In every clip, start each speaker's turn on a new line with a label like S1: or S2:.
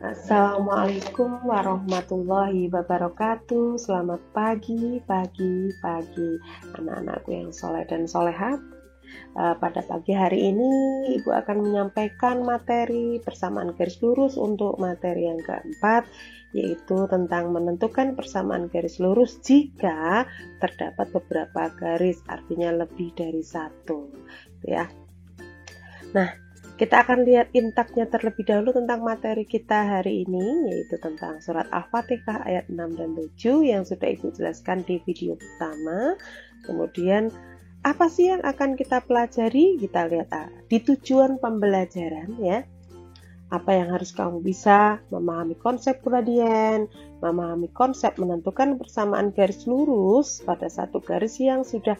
S1: Assalamualaikum warahmatullahi wabarakatuh. Selamat pagi, anak-anakku yang soleh dan solehat. Pada pagi hari ini Ibu akan menyampaikan materi persamaan garis lurus untuk materi yang keempat, yaitu tentang menentukan persamaan garis lurus jika terdapat beberapa garis, artinya lebih dari satu, ya. Nah, kita akan lihat intaknya terlebih dahulu tentang materi kita hari ini, yaitu tentang surat Al-Fatihah ayat 6 dan 7 yang sudah Ibu jelaskan di video pertama. Kemudian apa sih yang akan kita pelajari? Kita lihat di tujuan pembelajaran, ya. Apa yang harus kamu bisa memahami konsep gradien, memahami konsep menentukan persamaan garis lurus pada satu garis yang sudah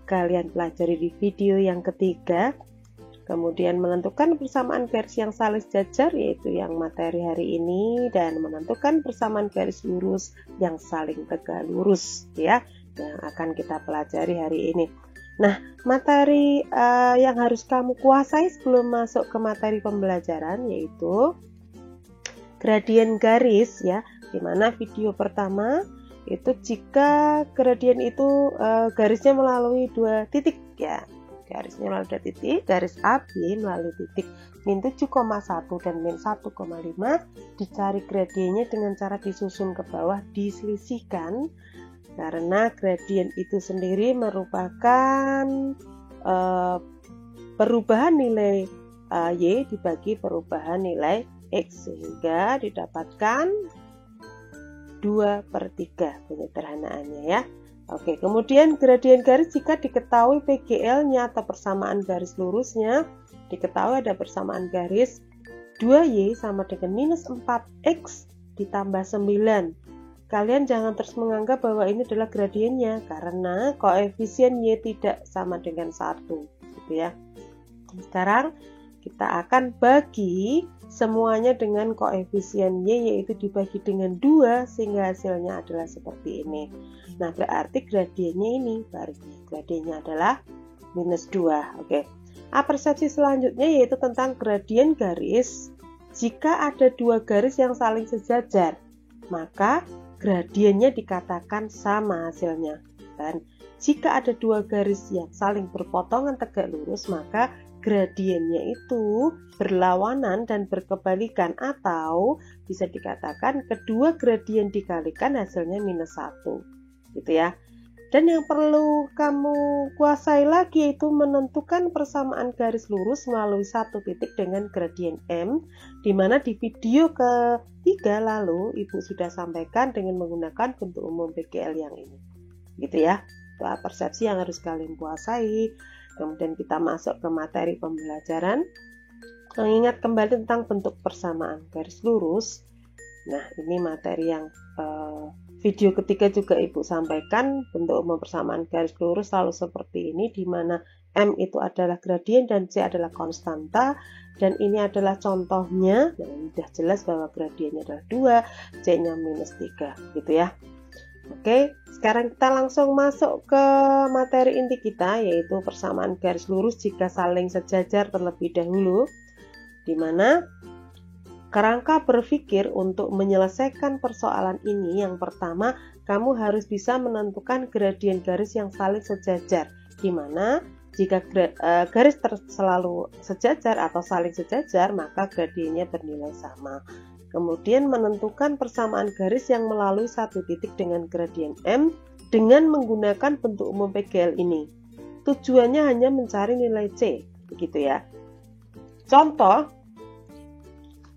S1: kalian pelajari di video yang ketiga. Kemudian menentukan persamaan garis yang saling sejajar, yaitu yang materi hari ini, dan menentukan persamaan garis lurus yang saling tegak lurus, ya, yang akan kita pelajari hari ini. Nah, materi yang harus kamu kuasai sebelum masuk ke materi pembelajaran yaitu gradien garis, ya, dimana video pertama itu jika gradien itu garisnya melalui dua titik, ya. Garisnya melalui dua titik, garis AB melalui titik min 7,1 dan min 1,5, dicari gradiennya dengan cara disusun ke bawah, diselisihkan, karena gradien itu sendiri merupakan perubahan nilai Y dibagi perubahan nilai X, sehingga didapatkan 2/3 penyederhanaannya, ya. Oke, kemudian gradien garis jika diketahui PGL-nya atau persamaan garis lurusnya, diketahui ada persamaan garis 2Y sama dengan minus 4X ditambah 9. Kalian jangan terus menganggap bahwa ini adalah gradiennya, karena koefisien Y tidak sama dengan 1, gitu ya. Sekarang kita akan bagi semuanya dengan koefisien Y, yaitu dibagi dengan 2, sehingga hasilnya adalah seperti ini. Nah, berarti gradiennya ini, gradiennya adalah minus 2. Oke. Persepsi selanjutnya yaitu tentang gradien garis. Jika ada dua garis yang saling sejajar, maka gradiennya dikatakan sama hasilnya. Dan jika ada dua garis yang saling berpotongan tegak lurus, maka gradiennya itu berlawanan dan berkebalikan, atau bisa dikatakan kedua gradien dikalikan hasilnya minus 1, gitu ya. Dan yang perlu kamu kuasai lagi yaitu menentukan persamaan garis lurus melalui satu titik dengan gradien M, di mana di video ketiga lalu Ibu sudah sampaikan dengan menggunakan bentuk umum PGL yang ini, gitu ya. Itu persepsi yang harus kalian kuasai. Kemudian kita masuk ke materi pembelajaran. Mengingat kembali tentang bentuk persamaan garis lurus. Nah, ini materi yang video ketiga juga Ibu sampaikan. Bentuk umum persamaan garis lurus selalu seperti ini, di mana M itu adalah gradien dan C adalah konstanta. Dan ini adalah contohnya. Nah, sudah jelas bahwa gradiennya adalah 2, C-nya minus 3, gitu ya. Oke, sekarang kita langsung masuk ke materi inti kita, yaitu persamaan garis lurus jika saling sejajar terlebih dahulu, di mana kerangka berpikir untuk menyelesaikan persoalan ini, yang pertama, kamu harus bisa menentukan gradien garis yang saling sejajar, di mana jika garis selalu sejajar atau saling sejajar, maka gradiennya bernilai sama. Kemudian menentukan persamaan garis yang melalui satu titik dengan gradien M dengan menggunakan bentuk umum PGL ini. Tujuannya hanya mencari nilai C, begitu ya. Contoh,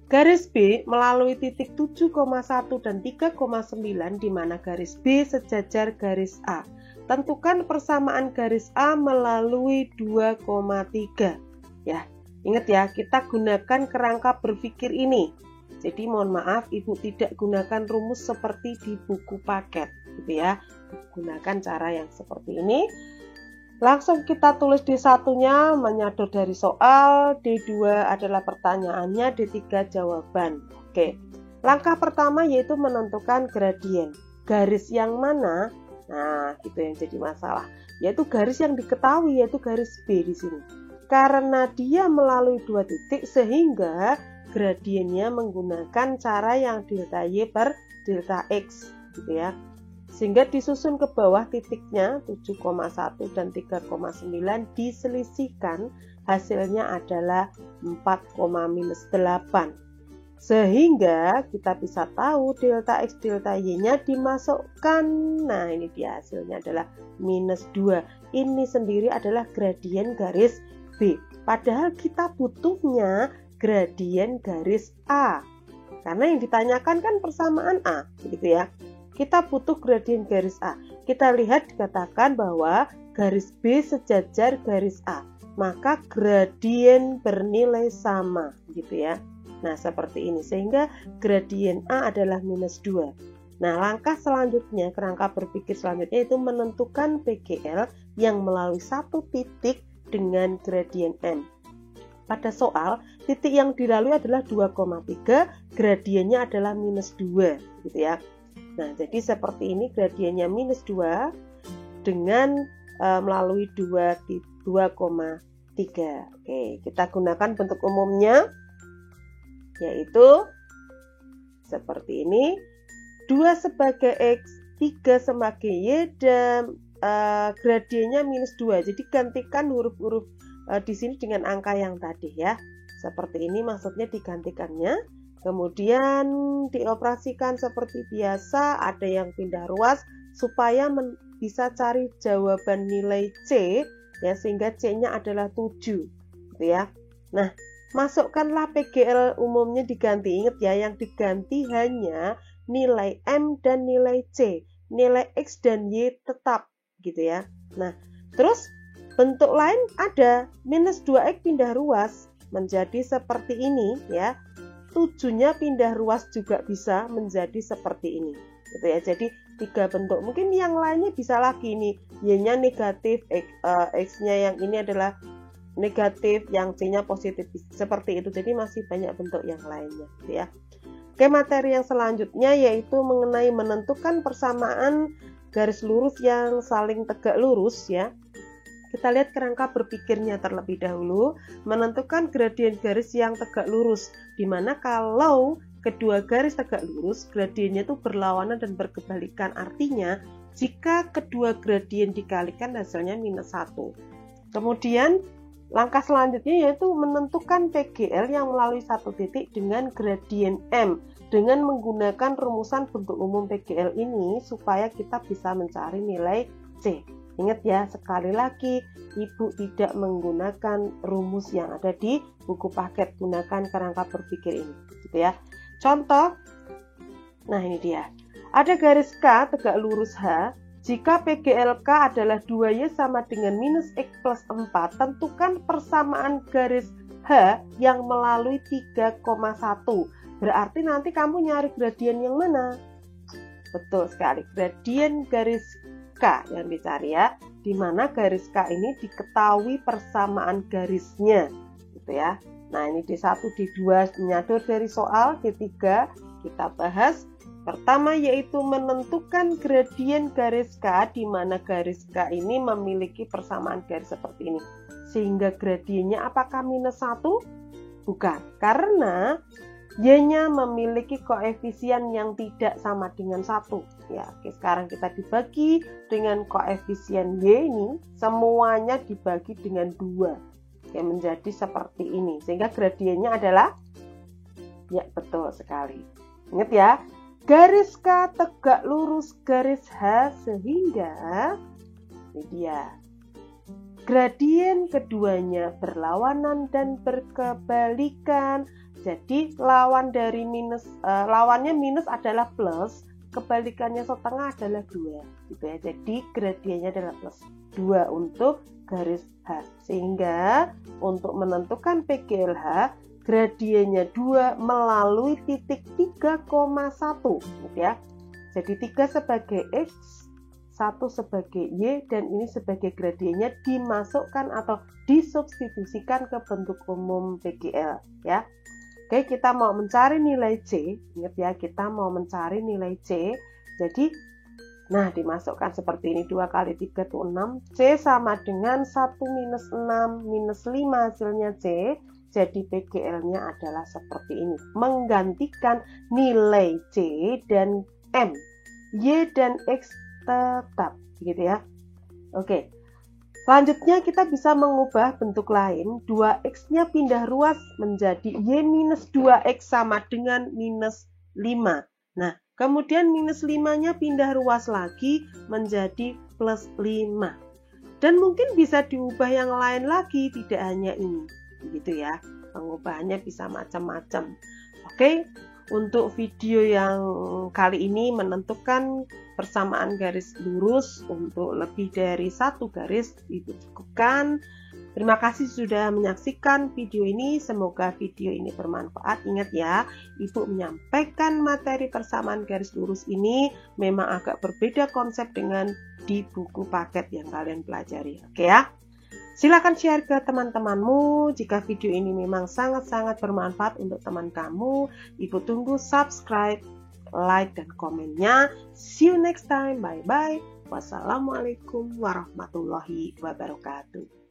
S1: garis B melalui titik 7,1 dan 3,9, di mana garis B sejajar garis A. Tentukan persamaan garis A melalui 2,3. Ya, ingat ya, kita gunakan kerangka berpikir ini. Jadi mohon maaf Ibu tidak gunakan rumus seperti di buku paket, gitu ya. Gunakan cara yang seperti ini. Langsung kita tulis D1-nya menyador dari soal, D2 adalah pertanyaannya, D3 jawaban. Oke. Langkah pertama yaitu menentukan gradien. Garis yang mana? Nah, itu yang jadi masalah. Yaitu garis yang diketahui, yaitu garis B di sini. Karena dia melalui dua titik, sehingga gradiennya menggunakan cara yang delta Y per delta X gitu ya. Sehingga disusun ke bawah titiknya 7,1 dan 3,9 diselisihkan, hasilnya adalah 4,-8. Sehingga kita bisa tahu delta X delta Y-nya dimasukkan. Nah, ini dia hasilnya adalah -2. Ini sendiri adalah gradien garis B. Padahal kita butuhnya gradien garis A. Karena yang ditanyakan kan persamaan A, begitu ya. Kita butuh gradien garis A. Kita lihat dikatakan bahwa garis B sejajar garis A. Maka gradien bernilai sama, gitu ya. Nah, seperti ini. Sehingga gradien A adalah -2. Nah, langkah selanjutnya, kerangka berpikir selanjutnya itu menentukan PGL yang melalui satu titik dengan gradien M. Pada soal, titik yang dilalui adalah 2,3, gradiennya adalah -2, gitu ya. Nah, jadi seperti ini gradiennya -2 dengan melalui 2,3. Oke, kita gunakan bentuk umumnya, yaitu seperti ini. 2 sebagai X, 3 sebagai Y, dan gradiennya -2. Jadi gantikan huruf-huruf di sini dengan angka yang tadi ya. Seperti ini maksudnya digantikannya. Kemudian dioperasikan seperti biasa, ada yang pindah ruas supaya bisa cari jawaban nilai C ya, sehingga C-nya adalah 7 gitu ya. Nah, masukkanlah PGL umumnya diganti. Ingat ya, yang diganti hanya nilai M dan nilai C. Nilai X dan Y tetap gitu ya. Nah, terus bentuk lain ada -2X pindah ruas menjadi seperti ini ya. 7-nya pindah ruas juga bisa menjadi seperti ini gitu ya. Jadi 3 bentuk. Mungkin yang lainnya bisa lagi ini, Y-nya negatif, X-nya yang ini adalah negatif, yang C-nya positif, seperti itu. Jadi masih banyak bentuk yang lainnya gitu ya. Oke, materi yang selanjutnya yaitu mengenai menentukan persamaan garis lurus yang saling tegak lurus ya. Kita lihat kerangka berpikirnya terlebih dahulu. Menentukan gradien garis yang tegak lurus, dimana kalau kedua garis tegak lurus gradiennya itu berlawanan dan berkebalikan. Artinya jika kedua gradien dikalikan hasilnya -1. Kemudian langkah selanjutnya yaitu menentukan PGL yang melalui satu titik dengan gradien M dengan menggunakan rumusan bentuk umum PGL ini supaya kita bisa mencari nilai C. Ingat ya, sekali lagi Ibu tidak menggunakan rumus yang ada di buku paket, gunakan kerangka berpikir ini gitu ya. Contoh, nah ini dia. Ada garis K tegak lurus H. Jika PGL K adalah 2Y sama dengan -X plus 4, tentukan persamaan garis H yang melalui 3,1. Berarti nanti kamu nyari gradien yang mana? Betul sekali, gradien garis K yang dicari ya, di mana garis K ini diketahui persamaan garisnya gitu ya. Nah, ini D1, D2 menyadur dari soal. D3 kita bahas. Pertama yaitu menentukan gradien garis K, di mana garis K ini memiliki persamaan garis seperti ini. Sehingga gradiennya apakah -1? Bukan, karena Y-nya memiliki koefisien yang tidak sama dengan 1. Ya, oke, sekarang kita dibagi dengan koefisien Y ini, semuanya dibagi dengan 2. Yang menjadi seperti ini. Sehingga gradiennya adalah, ya betul sekali. Ingat ya, garis K tegak lurus garis H sehingga, ini dia, gradien keduanya berlawanan dan berkebalikan. Jadi lawan dari lawannya minus adalah plus, kebalikannya setengah adalah 2 gitu ya. Jadi gradiennya adalah plus 2 untuk garis H. Sehingga untuk menentukan PGLH, gradiennya 2 melalui titik 3,1 gitu ya. Jadi 3 sebagai X, 1 sebagai Y, dan ini sebagai gradiennya dimasukkan atau disubstitusikan ke bentuk umum PGL ya. Oke, kita mau mencari nilai C. Ingat ya, kita mau mencari nilai C. Jadi, nah dimasukkan seperti ini. 2 kali 3 itu 6. C sama dengan 1 minus 6 minus 5 hasilnya C. Jadi PGL-nya adalah seperti ini, menggantikan nilai C dan M, Y dan X tetap, gitu ya. Oke, selanjutnya kita bisa mengubah bentuk lain, 2X-nya pindah ruas menjadi Y minus 2X sama dengan minus 5. Nah, kemudian minus 5-nya pindah ruas lagi menjadi plus 5. Dan mungkin bisa diubah yang lain lagi, tidak hanya ini. Gitu ya, pengubahannya bisa macam-macam. Oke, untuk video yang kali ini menentukan persamaan garis lurus untuk lebih dari satu garis itu cukupkan. Terima kasih sudah menyaksikan video ini, semoga video ini bermanfaat. Ingat ya, Ibu menyampaikan materi persamaan garis lurus ini memang agak berbeda konsep dengan di buku paket yang kalian pelajari. Oke ya. Silakan share ke teman-temanmu jika video ini memang sangat-sangat bermanfaat untuk teman kamu. Ibu tunggu subscribe, like, dan komennya. See you next time. Bye-bye. Wassalamualaikum warahmatullahi wabarakatuh.